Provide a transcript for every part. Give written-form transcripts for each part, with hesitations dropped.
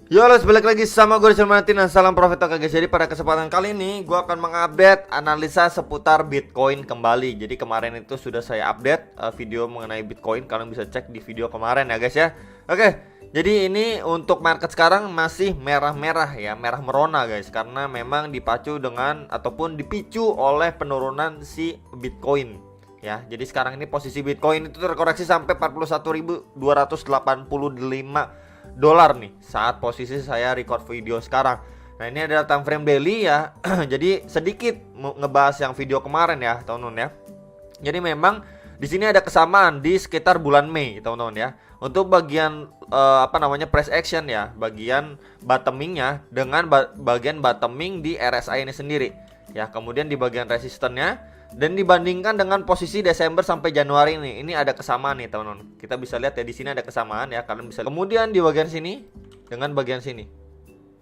Yo, let's balik lagi sama gue Rizal Martin dan salam profit oke guys. Jadi pada kesempatan kali ini gue akan mengupdate analisa seputar Bitcoin kembali. Jadi kemarin itu sudah saya update video mengenai Bitcoin. Kalian bisa cek di video kemarin ya guys ya. Oke, jadi ini untuk market sekarang masih merah-merah ya, merah merona guys. Karena memang dipacu dengan ataupun dipicu oleh penurunan si Bitcoin ya. Jadi sekarang ini posisi Bitcoin itu terkoreksi sampai 41.285 dolar nih saat posisi saya record video sekarang. Nah, ini adalah time frame daily ya. Jadi sedikit ngebahas yang video kemarin ya, teman-teman ya. Jadi memang di sini ada kesamaan di sekitar bulan Mei, teman-teman ya. Untuk bagian price action ya, bagian bottomingnya dengan bagian bottoming di RSI ini sendiri. Ya, kemudian di bagian resistennya dan dibandingkan dengan posisi Desember sampai Januari ini ada kesamaan nih teman-teman. Kita bisa lihat ya di sini ada kesamaan ya, kalian bisa lihat. Kemudian di bagian sini dengan bagian sini.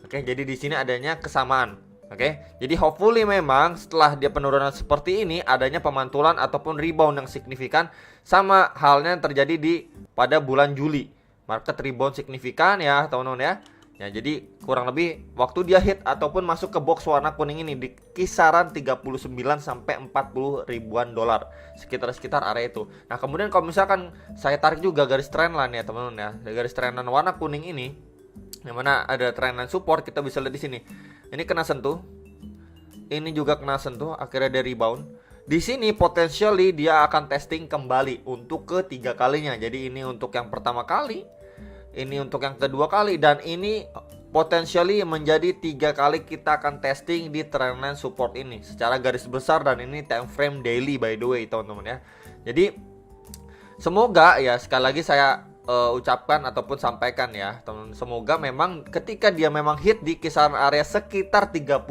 Oke, jadi di sini adanya kesamaan. Oke, jadi hopefully memang setelah dia penurunan seperti ini adanya pemantulan ataupun rebound yang signifikan, sama halnya yang terjadi pada bulan Juli. Market rebound signifikan ya teman-teman ya. Ya, jadi kurang lebih waktu dia hit ataupun masuk ke box warna kuning ini di kisaran 39 sampai 40 ribuan dolar, sekitar area itu. Nah, kemudian kalau misalkan saya tarik juga garis trendline ya teman-teman ya, garis trendline warna kuning ini, yang mana ada trendline support, kita bisa lihat di sini. Ini kena sentuh, ini juga kena sentuh, akhirnya dia rebound. Di sini potentially dia akan testing kembali untuk ketiga kalinya. Jadi ini untuk yang pertama kali, ini untuk yang kedua kali, dan ini potentially menjadi 3 kali kita akan testing di trendline support ini secara garis besar, dan ini time frame daily by the way teman-teman ya. Jadi semoga ya, sekali lagi saya ucapkan ataupun sampaikan ya teman, semoga memang ketika dia memang hit di kisaran area sekitar 39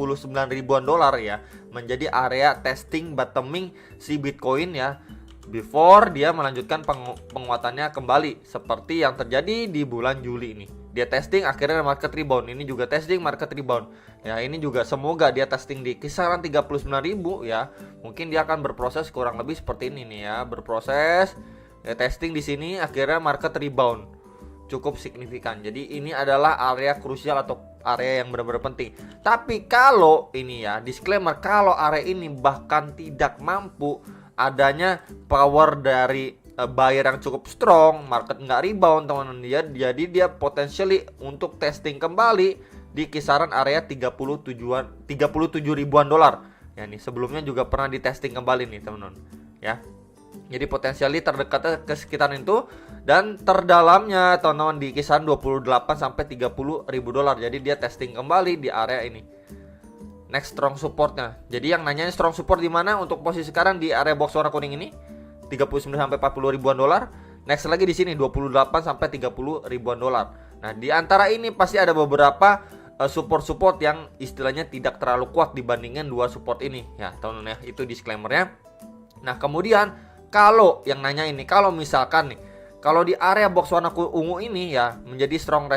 ribuan dolar ya, menjadi area testing bottoming si Bitcoin ya, before dia melanjutkan penguatannya kembali seperti yang terjadi di bulan Juli ini. Dia testing akhirnya market rebound, ini juga testing market rebound. Ya, ini juga semoga dia testing di kisaran 39.000 ya. Mungkin dia akan berproses kurang lebih seperti ini nih ya, berproses ya, testing di sini akhirnya market rebound cukup signifikan. Jadi ini adalah area krusial atau area yang benar-benar penting. Tapi kalau ini ya, disclaimer, kalau area ini bahkan tidak mampu, adanya power dari buyer yang cukup strong, market nggak rebound teman-teman dia, jadi dia potentially untuk testing kembali di kisaran area 37 ribuan dolar. Ya nih, sebelumnya juga pernah di testing kembali nih teman-teman ya. Jadi potensialnya terdekatnya ke sekitar itu, dan terdalamnya teman-teman di kisaran 28 sampai 30 ribu dolar. Jadi dia testing kembali di area ini. Next strong supportnya. Jadi yang nanya strong support di mana untuk posisi sekarang di area box warna kuning ini 39 sampai 40 ribuan dolar. Next lagi di sini 28 sampai 30 ribuan dolar. Nah, di antara ini pasti ada beberapa support yang istilahnya tidak terlalu kuat dibandingkan dua support ini ya, teman-teman ya. Itu disclaimernya. Nah, kemudian kalau yang nanya ini, kalau misalkan nih, kalau di area box warna ungu ini ya menjadi strong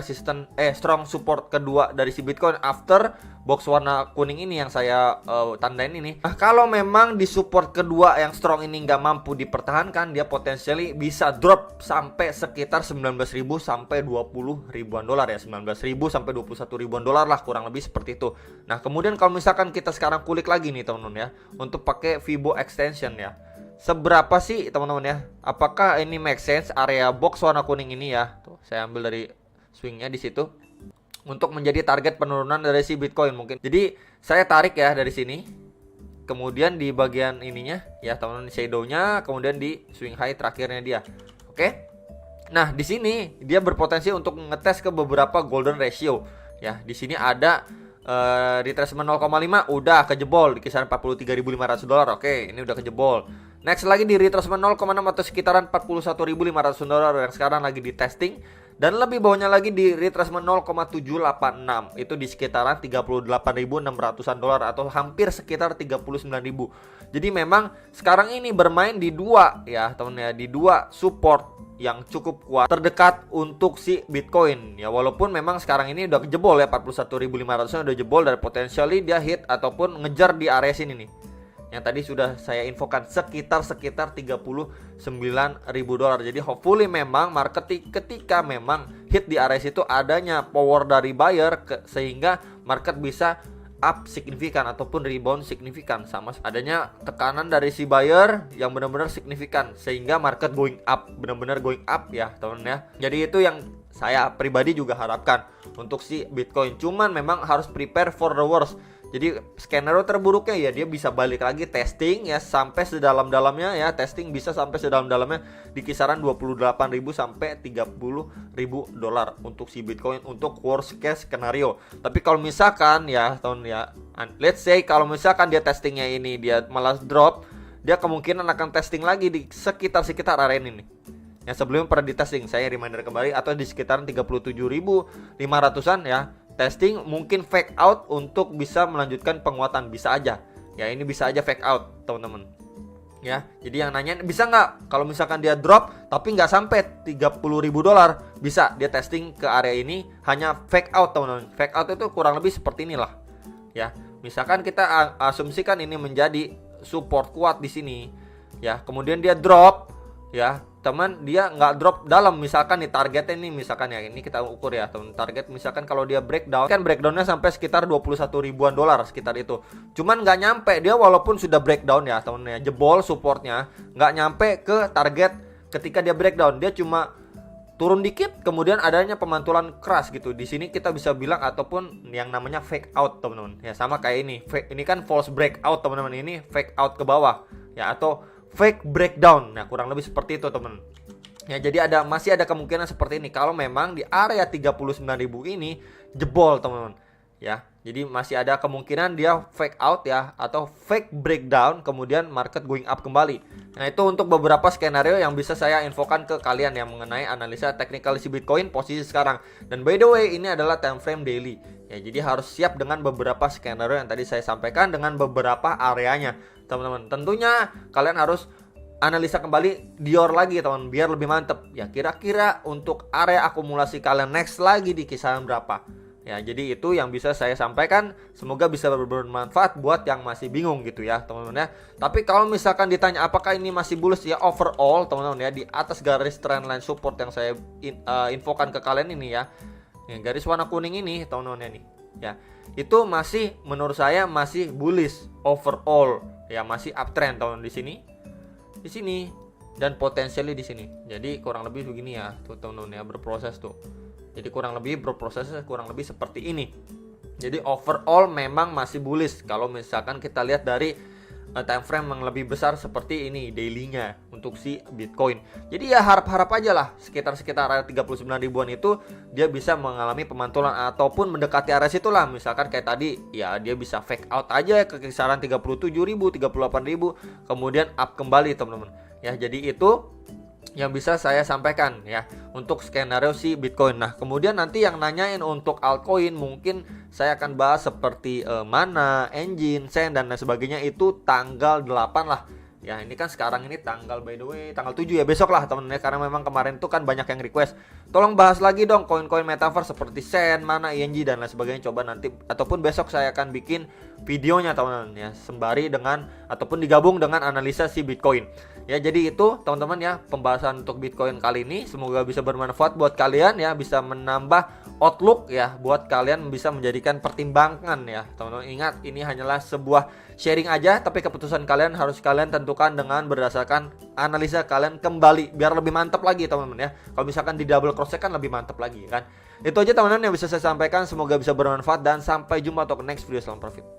support kedua dari si Bitcoin after box warna kuning ini yang saya tandain ini. Nah, kalau memang di support kedua yang strong ini nggak mampu dipertahankan, dia potensially bisa drop sampai sekitar 19.000 sampai 20 ribuan dolar ya, 19.000 sampai 21 ribuan dolar lah, kurang lebih seperti itu. Nah, kemudian kalau misalkan kita sekarang kulik lagi nih teman-teman ya, untuk pakai Fibo extension ya. Seberapa sih teman-teman ya? Apakah ini make sense area box warna kuning ini ya? Tuh, saya ambil dari swingnya di situ untuk menjadi target penurunan dari si Bitcoin mungkin. Jadi saya tarik ya dari sini. Kemudian di bagian ininya ya teman-teman, shadownya, kemudian di swing high terakhirnya dia. Oke. Nah, di sini dia berpotensi untuk ngetes ke beberapa golden ratio. Ya, di sini ada retracement 0,5 udah kejebol di kisaran 43.500 dolar. Oke, ini udah kejebol. Next lagi di retracement 0,6 atau sekitaran 41.500 dolar yang sekarang lagi di testing, dan lebih bawahnya lagi di retracement 0,786 itu di sekitaran 38.600-an dolar atau hampir sekitar 39.000. Jadi memang sekarang ini bermain di dua ya teman ya, di dua support yang cukup kuat terdekat untuk si Bitcoin ya, walaupun memang sekarang ini udah jebol ya, 41.500 udah jebol, dari potensialnya dia hit ataupun ngejar di area sini nih yang tadi sudah saya infokan, sekitar 39.000 dolar. Jadi hopefully memang market ketika memang hit di area situ adanya power dari buyer sehingga market bisa up signifikan ataupun rebound signifikan, sama adanya tekanan dari si buyer yang benar-benar signifikan sehingga market going up, benar-benar going up ya teman ya. Jadi itu yang saya pribadi juga harapkan untuk si Bitcoin. Cuman memang harus prepare for the worst. Jadi skenario terburuknya ya dia bisa balik lagi testing ya sampai sedalam-dalamnya ya, testing bisa sampai sedalam-dalamnya di kisaran 28.000 sampai 30.000 dolar untuk si Bitcoin untuk worst case skenario. Tapi kalau misalkan ya let's say kalau misalkan dia testingnya ini dia malah drop, dia kemungkinan akan testing lagi di sekitar area ini nih. Yang sebelumnya pernah di testing, saya reminder kembali, atau di sekitaran 37.500-an ya. Testing mungkin fake out untuk bisa melanjutkan penguatan, bisa aja ya, ini bisa aja fake out teman-teman ya. Jadi yang nanya bisa nggak kalau misalkan dia drop tapi nggak sampai 30.000 dolar, bisa dia testing ke area ini hanya fake out teman-teman. Fake out itu kurang lebih seperti inilah ya. Misalkan kita asumsikan ini menjadi support kuat di sini ya, kemudian dia drop ya teman, dia nggak drop dalam, misalkan nih targetnya ini misalkan ya, ini kita ukur ya teman, target misalkan kalau dia breakdown kan breakdownnya sampai sekitar 21 ribuan dolar sekitar itu, cuman nggak nyampe dia walaupun sudah breakdown ya teman ya, jebol supportnya nggak nyampe ke target ketika dia breakdown, dia cuma turun dikit kemudian adanya pemantulan keras gitu. Di sini kita bisa bilang ataupun yang namanya fake out teman-teman ya, sama kayak ini kan false breakout teman-teman, ini fake out ke bawah ya, atau fake breakdown. Nah, kurang lebih seperti itu, teman. Ya, jadi masih ada kemungkinan seperti ini kalau memang di area 39.000 ini jebol, teman-teman. Ya. Jadi masih ada kemungkinan dia fake out ya atau fake breakdown kemudian market going up kembali. Nah, itu untuk beberapa skenario yang bisa saya infokan ke kalian yang mengenai analisa teknikal si Bitcoin posisi sekarang. Dan by the way, ini adalah time frame daily. Ya, jadi harus siap dengan beberapa skenario yang tadi saya sampaikan dengan beberapa areanya. Teman-teman, tentunya kalian harus analisa kembali Dior lagi teman, biar lebih mantep ya, kira-kira untuk area akumulasi kalian next lagi di kisaran berapa ya. Jadi itu yang bisa saya sampaikan, semoga bisa bermanfaat buat yang masih bingung gitu ya teman-teman ya. Tapi kalau misalkan ditanya apakah ini masih bullish ya, overall teman-teman ya, di atas garis trendline support yang saya infokan ke kalian ini ya, garis warna kuning ini teman-teman ya nih ya, itu masih menurut saya masih bullish overall ya, masih uptrend tahun di sini dan potensialnya di sini. Jadi kurang lebih begini ya tuh teman-teman ya, berproses tuh. Jadi kurang lebih seperti ini. Jadi overall memang masih bullish kalau misalkan kita lihat dari time frame yang lebih besar seperti ini dailynya untuk si Bitcoin. Jadi ya harap-harap aja lah sekitar area 39 ribuan itu dia bisa mengalami pemantulan ataupun mendekati area situlah. Misalkan kayak tadi ya dia bisa fake out aja ke kisaran 37.000, 38.000 kemudian up kembali teman-teman. Ya, jadi itu yang bisa saya sampaikan ya untuk skenario si Bitcoin. Nah, kemudian nanti yang nanyain untuk altcoin mungkin saya akan bahas seperti Mana, Engine, Sen dan lain sebagainya itu tanggal 8 lah. Ya, ini kan sekarang ini tanggal by the way tanggal 7 ya, besok lah teman-teman ya, karena memang kemarin itu kan banyak yang request. Tolong bahas lagi dong koin-koin metaverse seperti Sen, Mana, ING dan lain sebagainya. Coba nanti ataupun besok saya akan bikin videonya teman-teman ya, sembari dengan ataupun digabung dengan analisa si Bitcoin. Ya, jadi itu teman-teman ya pembahasan untuk Bitcoin kali ini, semoga bisa bermanfaat buat kalian ya, bisa menambah outlook ya buat kalian, bisa menjadikan pertimbangan ya teman-teman. Ingat, ini hanyalah sebuah sharing aja, tapi keputusan kalian harus kalian tentukan dengan berdasarkan analisa kalian kembali biar lebih mantap lagi teman-teman ya. Kalau misalkan di double cross check kan lebih mantap lagi kan. Itu aja teman-teman yang bisa saya sampaikan, semoga bisa bermanfaat dan sampai jumpa untuk next video. Salam profit.